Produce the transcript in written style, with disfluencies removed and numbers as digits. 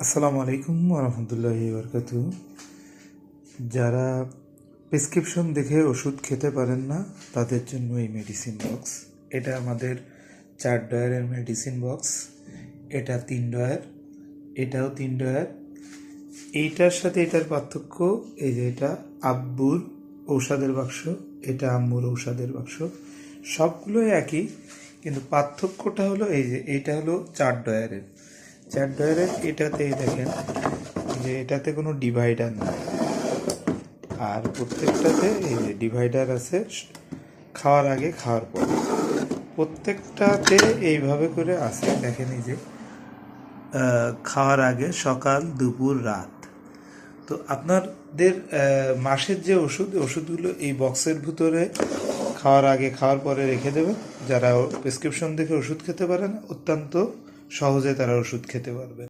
আসসালামু আলাইকুম রহমতুল্লাহি বরকাতু। যারা প্রেসক্রিপশন দেখে ওষুধ খেতে পারেন না তাদের জন্য এই মেডিসিন বক্স। এটা আমাদের 4 ডয়ারের মেডিসিন বক্স। এটা 3 ডয়ার, এটাও 3 ডয়ার। এইটার সাথে এটার পার্থক্য এই যে এটা আব্বুর ঔষধের বাক্স, এটা আম্মুর ঔষধের বাক্স। সবগুলোই একই, কিন্তু পার্থক্যটা হলো এই যে এইটা হলো 4 ডয়ারের। এটাতে দেখেন যে এটাতে কোনো ডিভাইডার নেই, আর প্রত্যেকটাতে এই যে ডিভাইডার আছে, খাওয়ার আগে খাওয়ার পরে প্রত্যেকটাতে এইভাবে করে আছে। দেখেন এই যে খাওয়ার আগে, সকাল, দুপুর, রাত। তো আপনাদের মাসের যে ওষুধগুলো এই বক্সের ভিতরে খাওয়ার আগে খাওয়ার পরে রেখে দেবেন। যারা প্রেসক্রিপশন দেখে ওষুধ খেতে পারে না, অত্যন্ত সহজে তারা ওষুধ খেতে পারবে।